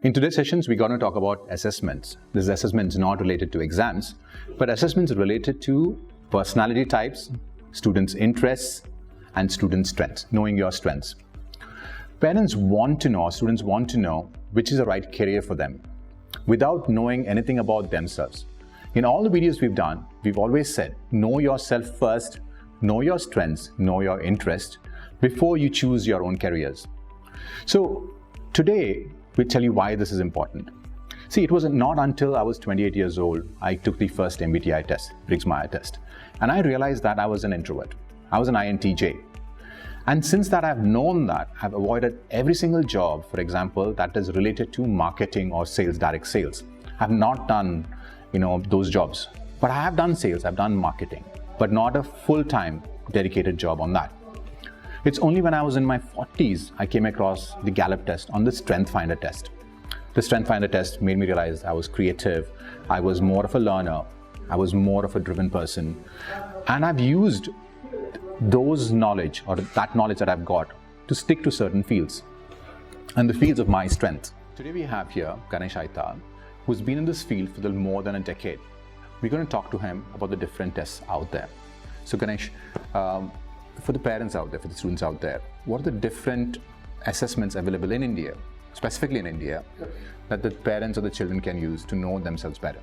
In today's sessions, we're going to talk about assessments. This assessment is not related to exams, but assessments related to personality types, students' interests, and students' strengths, knowing your strengths. Parents want to know, students want to know which is the right career for them without knowing anything about themselves. In all the videos we've done, we've always said, know yourself first, know your strengths, know your interests before you choose your own careers. So today, we'll tell you why this is important. See, it was not until I was 28 years old, I took the first MBTI test, Briggs-Myers test, and I realized that I was an introvert. I was an INTJ. And since that I've known that, I've avoided every single job, for example, that is related to marketing or sales, direct sales. I've not done, those jobs, but I have done sales, I've done marketing, but not a full-time dedicated job on that. It's only when I was in my 40s, I came across the Gallup test on the Strength Finder test. The Strength Finder test made me realize I was creative, I was more of a learner, I was more of a driven person, and I've used those knowledge or that knowledge that I've got to stick to certain fields and the fields of my strength. Today we have here Ganesh Aithal, who's been in this field for more than a decade. We're going to talk to him about the different tests out there. So Ganesh, for the parents out there, for the students out there, what are the different assessments available in India, specifically in India, that the parents or the children can use to know themselves better?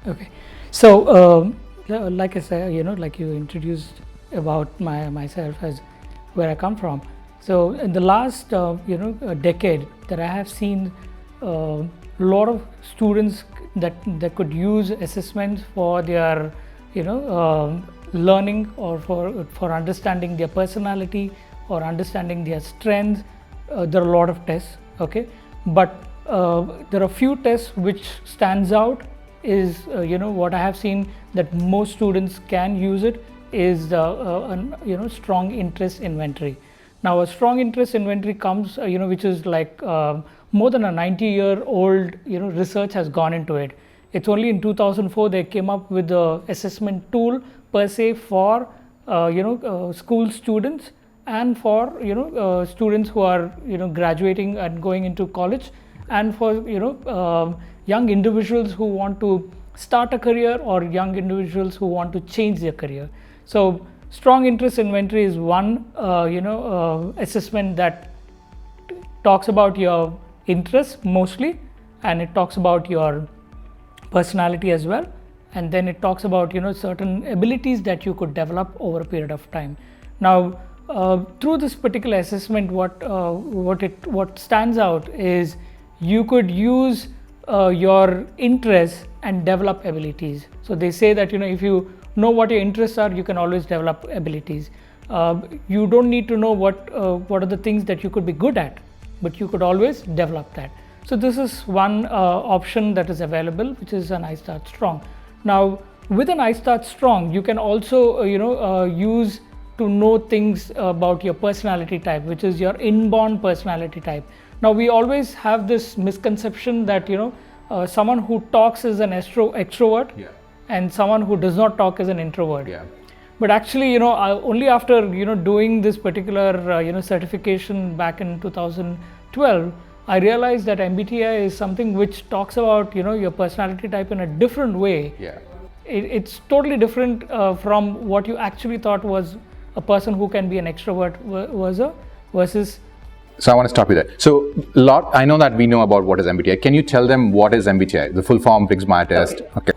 Okay, so like I said, like you introduced about myself as where I come from. So in the last a decade, that I have seen a lot of students that could use assessments for their learning or for understanding their personality or understanding their strengths. There are a lot of tests, okay, but there are a few tests which stands out is what I have seen that most students can use it is strong interest inventory. Now a strong interest inventory comes which is like more than a 90-year-old research has gone into it. It's only in 2004 they came up with the assessment tool per se for school students and for students who are graduating and going into college, and for young individuals who want to start a career or young individuals who want to change their career. So strong interest inventory is one assessment that talks about your interests mostly, and it talks about your personality as well, and then it talks about certain abilities that you could develop over a period of time. Now through this particular assessment, what stands out is you could use your interests and develop abilities. So they say that if you know what your interests are, you can always develop abilities. You don't need to know what are the things that you could be good at, but you could always develop that. So this is one option that is available, which is an I Start Strong. Now with an I Start Strong, you can also use to know things about your personality type, which is your inborn personality type. Now we always have this misconception that someone who talks is an extrovert, yeah, and someone who does not talk is an introvert. Yeah. But actually, only after doing this particular certification back in 2012, I realized that MBTI is something which talks about your personality type in a different way. Yeah. It's totally different from what you actually thought was a person who can be an extrovert versus. So I want to stop you there. So I know that we know about what is MBTI. Can you tell them what is MBTI, the full form Briggs-Myers test? Okay.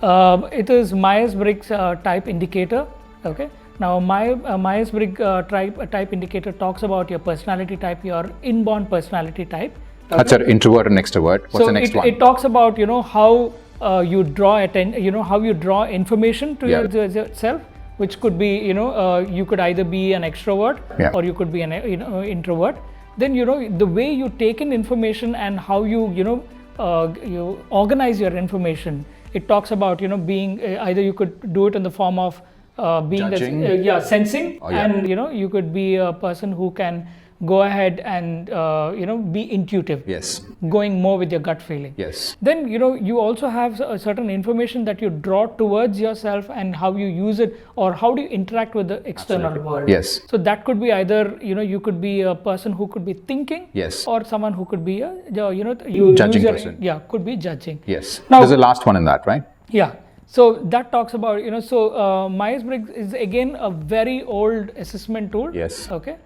It is Myers-Briggs type indicator. Okay. Now Myers-Briggs type indicator talks about your personality type, your inborn personality type. Okay. That's your introvert and extrovert. What's the next one? It talks about how you draw how you draw information to yourself, which could be you could either be an extrovert, yeah, or you could be an introvert. Then the way you take in information and how you you organize your information. It talks about being either you could do it in the form of being judging, sensing, oh, yeah, and you could be a person who can go ahead and be intuitive. Yes. Going more with your gut feeling. Yes. Then you also have a certain information that you draw towards yourself and how you use it, or how do you interact with the external world. Yes. So that could be either you could be a person who could be thinking. Yes. Or someone who could be judging person. Yeah, could be judging. Yes. Now, there's the last one in that, right? Yeah. So that talks about Myers-Briggs is again a very old assessment tool. Yes. Okay.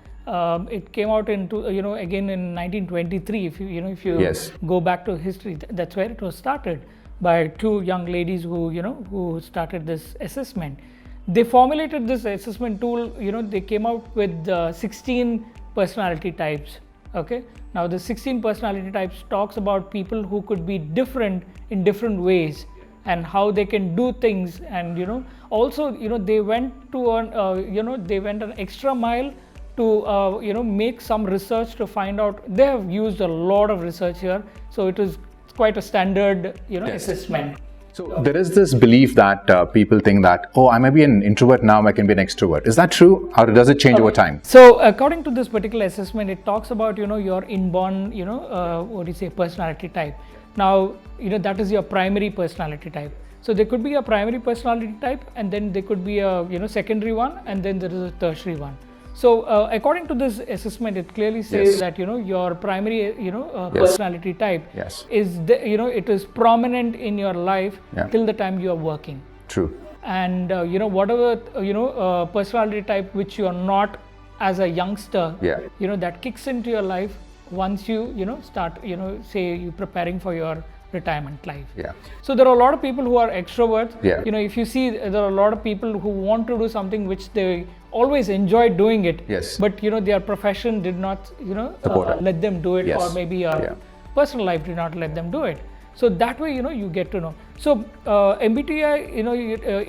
It came out again in 1923. If you Yes. go back to history, that's where it was started by two young ladies who started this assessment. They formulated this assessment tool. They came out with 16 personality types. Okay. Now the 16 personality types talks about people who could be different in different ways, and how they can do things, and also they went to an extra mile to make some research to find out. They have used a lot of research here, so it is quite a standard Yes. assessment. So there is this belief that people think that, oh, I may be an introvert now, I can be an extrovert. Is that true, or does it change over time? So according to this particular assessment, it talks about your inborn personality type. Now that is your primary personality type. So there could be a primary personality type, and then there could be a secondary one, and then there is a tertiary one. So according to this assessment, it clearly says Yes. that your primary Yes. personality type Yes. is it is prominent in your life Yeah. till the time you are working. True. And whatever personality type which you are not as a youngster, Yeah. that kicks into your life once you start say you preparing for your retirement life. Yeah. So there are a lot of people who are extroverts. Yeah. If you see, there are a lot of people who want to do something which they always enjoy doing it. Yes. But their profession did not Support it. let them do it, Yes. or maybe Yeah. personal life did not let them do it. So that way you get to know. So MBTI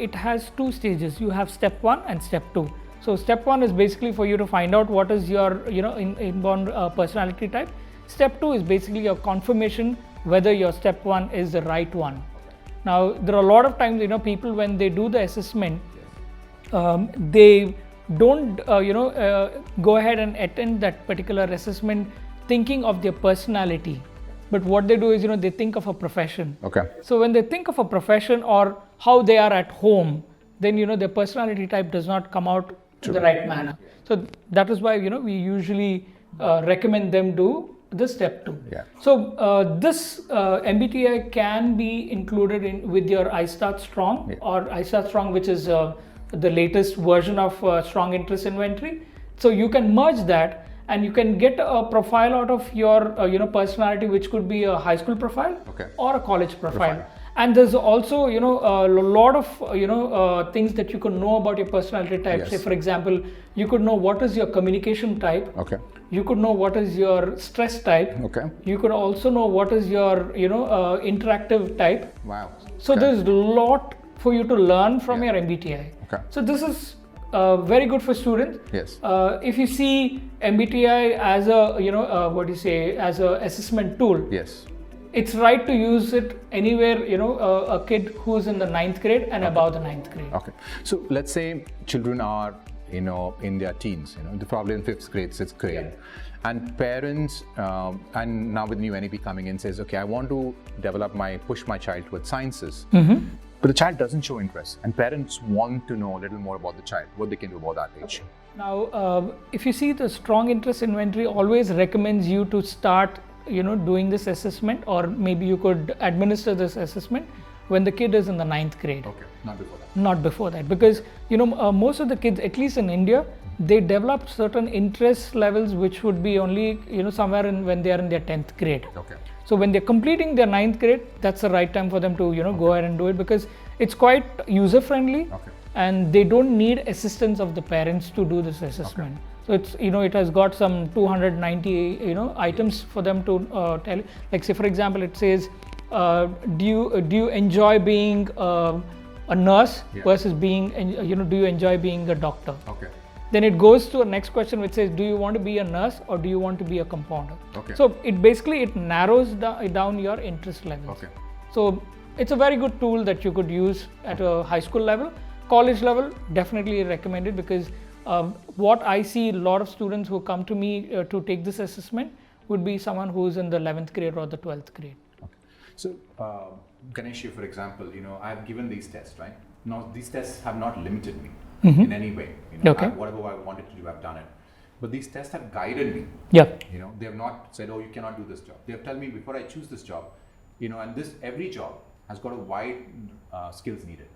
it has two stages. You have step 1 and step 2. So step 1 is basically for you to find out what is your inborn personality type. Step 2 is basically your confirmation whether your step 1 is the right one. Now there are a lot of times people, when they do the assessment, they don't go ahead and attend that particular assessment thinking of their personality, but what they do is they think of a profession. Okay. So when they think of a profession or how they are at home, then their personality type does not come out in the right manner. So that is why we usually recommend them do the step 2. Yeah. So this MBTI can be included with your iStart Strong. Yeah. Or iStart Strong, which is the latest version of Strong Interest Inventory. So you can merge that, and you can get a profile out of your personality, which could be a high school profile. Okay. Or a college profile. And there's also a lot of things that you can know about your personality type. Yes. Say for example, you could know what is your communication type. Okay. You could know what is your stress type. Okay. You could also know what is your interactive type. Wow. So Okay. there's a lot for you to learn from Yeah. your MBTI. Okay. So this is very good for students. Yes. If you see MBTI as a as a assessment tool, Yes. it's right to use it anywhere, a kid who's in the 9th grade and above the 9th grade. Okay. So let's say children are, in their teens, they're probably in 5th grade, 6th grade. And parents, and now with new NEP coming in, says, okay, I want to push my child towards sciences. Mm-hmm. But the child doesn't show interest, and parents want to know a little more about the child, what they can do about that age. Now, if you see, the Strong Interest Inventory always recommends you to start doing this assessment, or maybe you could administer this assessment when the kid is in the 9th grade. Okay, not before that. Not before that, because most of the kids, at least in India, they develop certain interest levels which would be only somewhere when they are in their 10th grade. Okay. So when they're completing their 9th grade, that's the right time for them to go ahead and do it, because it's quite user friendly. Okay. And they don't need assistance of the parents to do this assessment. Okay. So it's it has got some 290 items for them to tell. Like say for example, it says, do you enjoy being a nurse versus being do you enjoy being a doctor? Okay. Then it goes to a next question which says, do you want to be a nurse or do you want to be a compounder? Okay. So it basically narrows down your interest levels. Okay. So it's a very good tool that you could use at a high school level. College level, definitely recommended, because what I see, a lot of students who come to me to take this assessment would be someone who's in the 11th grade or the 12th grade. Okay. So, Ganesh, for example, I've given these tests, right? Now, these tests have not limited me in any way. Okay. Whatever I wanted to do, I've done it. But these tests have guided me. Yeah. They have not said, oh, you cannot do this job. They have told me before I choose this job, and every job has got a wide skills needed.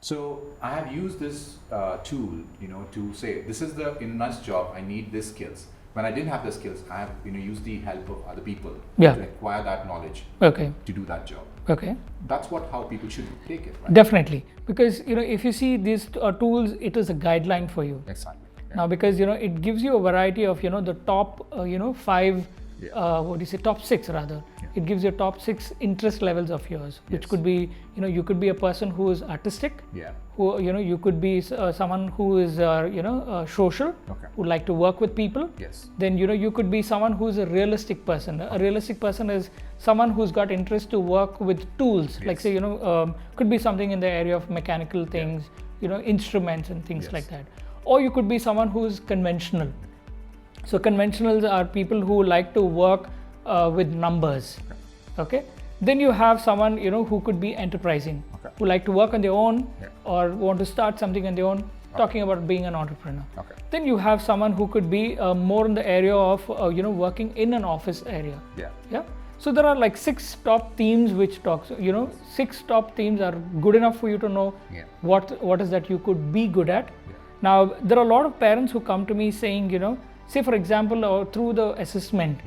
So I have used this tool, to say, this is the in-nurse job, I need these skills. When I didn't have the skills, I have, used the help of other people to acquire that knowledge to do that job. Okay. That's how people should take it, right? Definitely. Because, if you see these tools, it is a guideline for you. Exactly. Yeah. Now, because, it gives you a variety of, the top, 5, top 6 rather. Yeah. It gives you top 6 interest levels of yours, which could be, you could be a person who is artistic. Yeah. Who, you could be someone who is, social, who like to work with people. Yes. Then, you could be someone who's a realistic person. A realistic person is someone who's got interest to work with tools. Yes. Like say, could be something in the area of mechanical things, instruments and things like that. Or you could be someone who's conventional. So conventionals are people who like to work with numbers. Okay. Then you have someone, who could be enterprising, who like to work on their own or want to start something on their own, talking about being an entrepreneur. Okay. Then you have someone who could be more in the area of, working in an office area. Yeah. Yeah. So there are like 6 top themes which talks, 6 top themes are good enough for you to know what is that you could be good at. Yeah. Now, there are a lot of parents who come to me saying, say for example, through the assessment,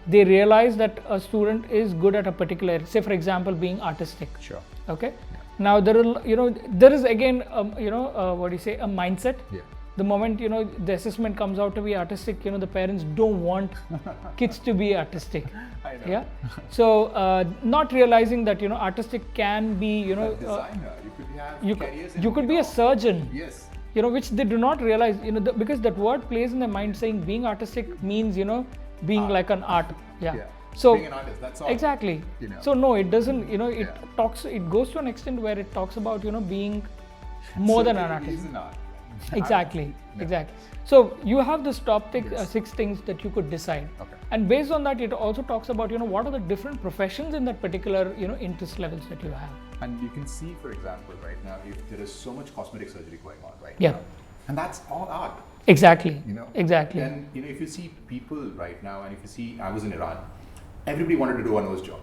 they realize that a student is good at a particular, say for example, being artistic. Sure. Okay. Yeah. Now there are, there is again, a mindset. Yeah. The moment, the assessment comes out to be artistic, the parents don't want kids to be artistic. I know. Yeah. So, not realizing that, artistic can be, a designer. You could be a surgeon. Yes. Which they do not realize, because that word plays in their mind saying being artistic means, being art. Like an art. Yeah. So being an artist, that's all. Exactly. So no, it doesn't, it goes to an extent where it talks about, being more than an artist. Is an art. Exactly. Exactly. So you have this top 6 things that you could decide. Okay. And based on that, it also talks about, what are the different professions in that particular, interest levels that you have. And you can see, for example, right now, if there is so much cosmetic surgery going on right now. And that's all art. Exactly. Exactly. And, if you see people right now, and if you see, I was in Iran, everybody wanted to do a nose job,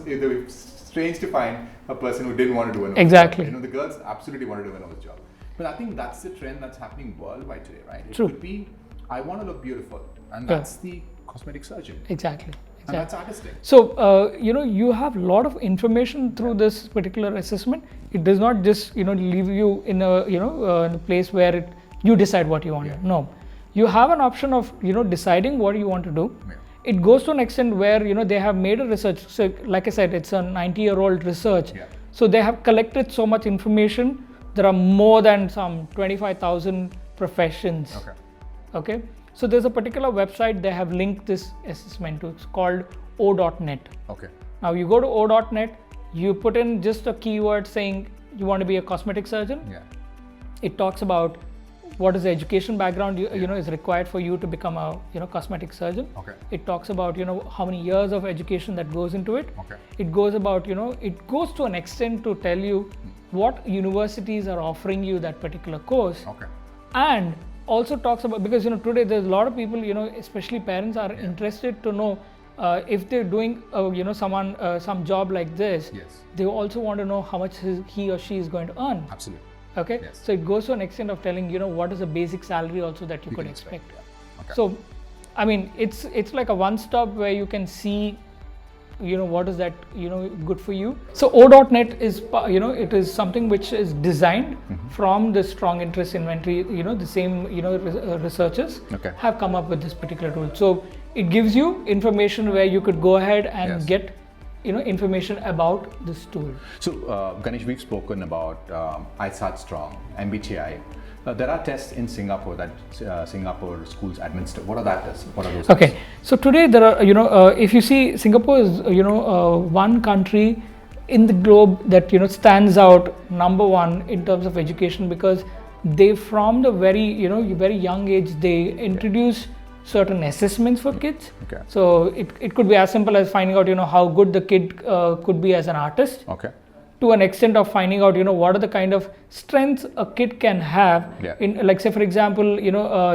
it was strange to find a person who didn't want to do a nose job. The girls absolutely want to do a nose job. But I think that's the trend that's happening worldwide today, right? It could be, I want to look beautiful, and that's the cosmetic surgeon. Exactly. And that's artistic. So, you have a lot of information through this particular assessment. It does not just, leave you in a, in a place where you decide what you want. No, you have an option of, deciding what you want to do. It goes to an extent where, they have made a research. So, like I said, it's a 90-year-old research. So they have collected so much information. There are more than some 25,000 professions. Okay. So there's a particular website they have linked this assessment to. It's called O.net. Okay. Now you go to O.net, you put in just a keyword saying you want to be a cosmetic surgeon. It talks about what is the education background is required for you to become a cosmetic surgeon. It talks about how many years of education that goes into it. It goes about it goes to an extent to tell you what universities are offering you that particular course. And also talks about, because today there's a lot of people, especially parents are interested to know if they're doing some job like this. They also want to know how much he or she is going to earn. Absolutely. Okay. So it goes to an extent of telling what is the basic salary also that you could expect. So I mean, it's like a one-stop where you can see what is that good for you. So O.net is it is something which is designed from the strong interest inventory. The same researchers have come up with this particular tool. So it gives you information where you could go ahead and get information about this tool. So Ganesh, we've spoken about ISAT Strong, MBTI. There are tests in Singapore that Singapore schools administer. What are that tests? What are those tests? So today there are, if you see, Singapore is, one country in the globe that, stands out number one in terms of education, because they from the very young age, they introduce certain assessments for kids. Okay. So it could be as simple as finding out how good the kid could be as an artist. Okay. To an extent of finding out what are the kind of strengths a kid can have. Yeah. In, like, say for example,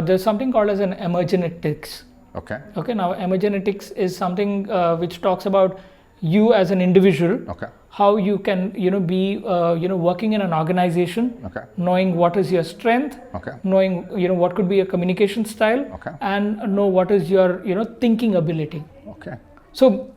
there's something called as an emergenetics. Okay. Okay, now emergenetics is something which talks about you as an individual. Okay. How you can be working in an organization. Okay. Knowing what is your strength. Okay. Knowing what could be a communication style. Okay. And know what is your thinking ability. Okay. So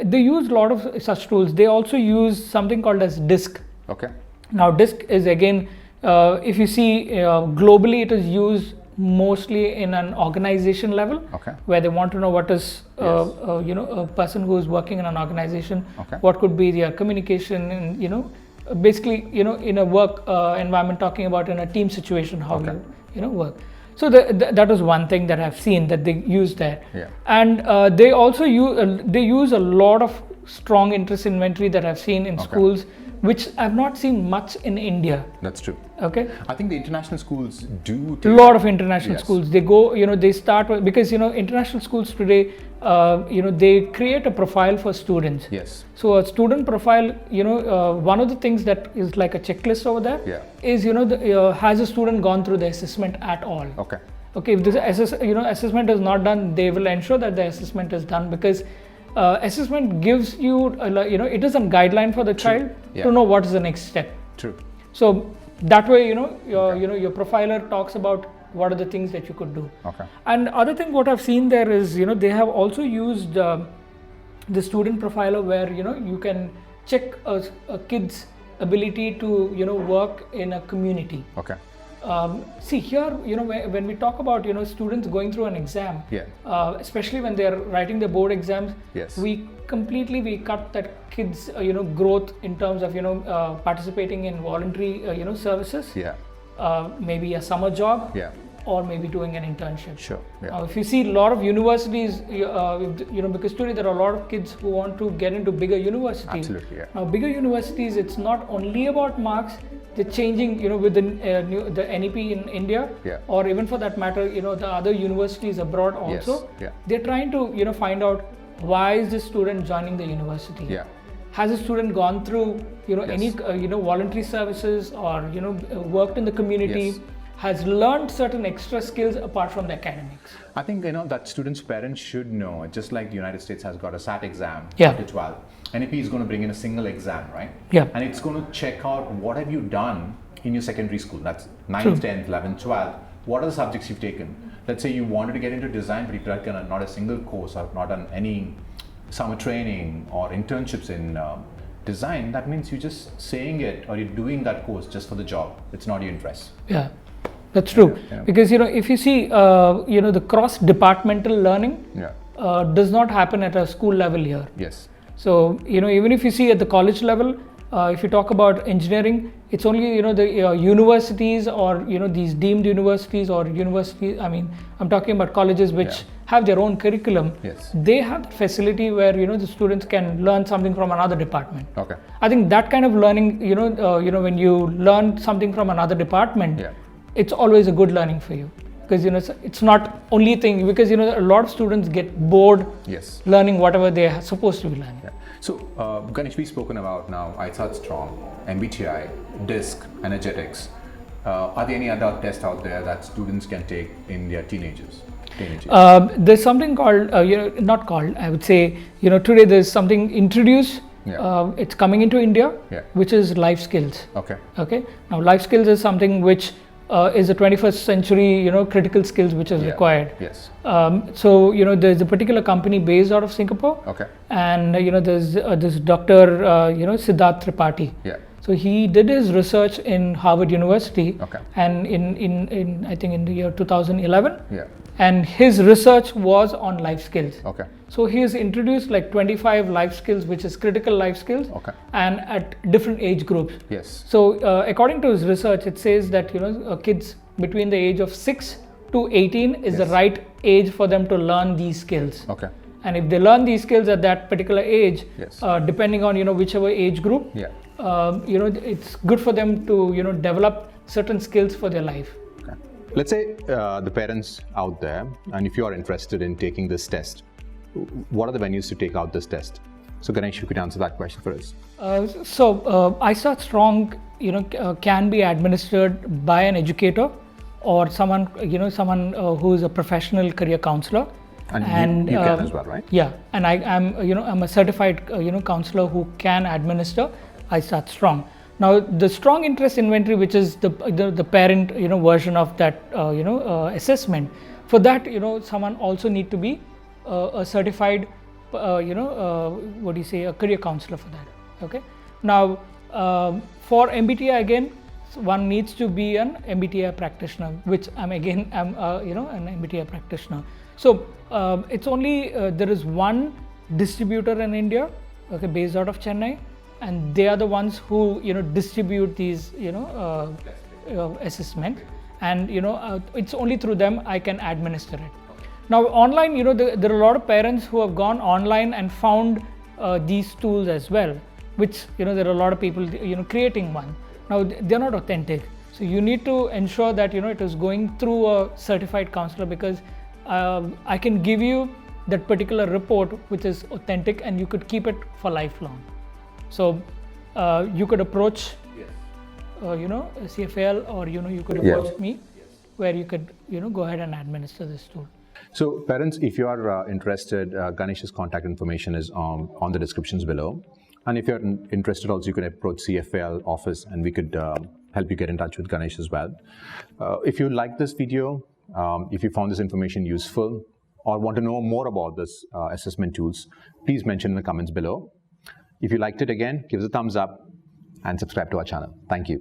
they use a lot of such tools. They also use something called as DISC. Okay. Now DISC is again, if you see globally, it is used mostly in an organization level. Okay. Where they want to know what is a person who is working in an organization. Okay. What could be their communication, and basically in a work environment, talking about in a team situation how Okay. you work. So that is one thing that I've seen that they use there. Yeah. And they also use a lot of strong interest inventory that I've seen in Okay. schools, which I've not seen much in India. That's true. Okay. I think the international schools do A take lot of international Yes. schools, they go, they start with, because international schools today, they create a profile for students. Yes. So a student profile, one of the things that is like a checklist over there Yeah. is, has a student gone through the assessment at all? Okay. Okay, if this assessment is not done, they will ensure that the assessment is done, because assessment gives you, it is a guideline for the child Yeah. to know what is the next step. True. So that way, your profiler talks about what are the things that you could do. Okay. And other thing, what I've seen there is, they have also used the student profiler, where you can check a kid's ability to work in a community. Okay. See here, when we talk about students going through an exam, Yeah. especially when they're writing their board exams, Yes. we cut that kids growth in terms of participating in voluntary services. Yeah. Maybe a summer job. Yeah. Or maybe doing an internship. Sure. Yeah. Now, if you see a lot of universities, because today there are a lot of kids who want to get into bigger universities. Absolutely. Yeah. Now, bigger universities, it's not only about marks. They're changing, with the NEP in India, Yeah. or even for that matter, the other universities abroad also. Yes. Yeah. They're trying to, find out why is this student joining the university. Yeah. Has a student gone through, Yes. any, voluntary services, or worked in the community? Yes. Has learned certain extra skills apart from the academics. I think that students' parents should know, just like the United States has got a SAT exam Yeah. after 12. NEP is going to bring in a single exam, right? Yeah. And it's going to check out what have you done in your secondary school. That's 9th, True. 10th, 11th, 12th. What are the subjects you've taken? Let's say you wanted to get into design, but you've taken not a single course or not done any summer training or internships in design. That means you're just saying it, or you're doing that course just for the job. It's not your interest. Yeah. That's true. Yeah. Because if you see, the cross-departmental learning Yeah. does not happen at a school level here. Yes. So even if you see at the college level, if you talk about engineering, it's only the universities, or these deemed universities, or universities. I mean, I'm talking about colleges which Yeah. have their own curriculum. Yes. They have the facility where the students can learn something from another department. Okay. I think that kind of learning, when you learn something from another department, Yeah. it's always a good learning for you, because it's not only thing, because a lot of students get bored Yes. learning whatever they are supposed to be learning. Yeah. So, Ganesh, we've spoken about now ISAT Strong, MBTI, DISC, energetics. Are there any other tests out there that students can take in their teenagers? There's something called, not called, I would say, today there's something introduced. Yeah. It's coming into India, Yeah. which is life skills. Okay. Okay. Now, life skills is something which is a 21st century, critical skills which is Yeah. required. Yes. So, there's a particular company based out of Singapore. Okay. And, there's this Dr. Siddharth Tripathi. Yeah. So he did his research in Harvard University. Okay. And in I think in the year 2011. Yeah. And his research was on life skills. Okay. So he has introduced like 25 life skills, which is critical life skills. Okay. And at different age groups. Yes. So according to his research, it says that kids between the age of 6 to 18 is the Yes. right age for them to learn these skills. Okay. And if they learn these skills at that particular age, Yes. Depending on whichever age group, Yeah. it's good for them to develop certain skills for their life. Okay. Let's say the parents out there, and if you are interested in taking this test, what are the venues to take out this test? So Ganesh, you could answer that question for us. ISAT Strong, can be administered by an educator or someone, who is a professional career counselor. And you can as well, right? Yeah, and I'm a certified, counselor who can administer ISAT Strong. Now, the strong interest inventory, which is the parent, version of that, assessment. For that, someone also need to be a certified, a career counselor for that. Okay. Now, for MBTI again, one needs to be an MBTI practitioner, which I'm an MBTI practitioner. So it's only there is one distributor in India, okay, based out of Chennai, and they are the ones who distribute these assessment, and it's only through them I can administer it. Now online, there are a lot of parents who have gone online and found these tools as well, which there are a lot of people creating one. Now they're not authentic, so you need to ensure that it is going through a certified counselor, because I can give you that particular report which is authentic, and you could keep it for lifelong. So you could approach CFAL, or you could approach me, where you could go ahead and administer this tool. So parents, if you are interested, Ganesh's contact information is on the descriptions below. And if you're interested also, you can approach CFAL office, and we could help you get in touch with Ganesh as well. If you like this video, if you found this information useful, or want to know more about this assessment tools, please mention in the comments below. If you liked it, again, give us a thumbs up and subscribe to our channel. Thank you.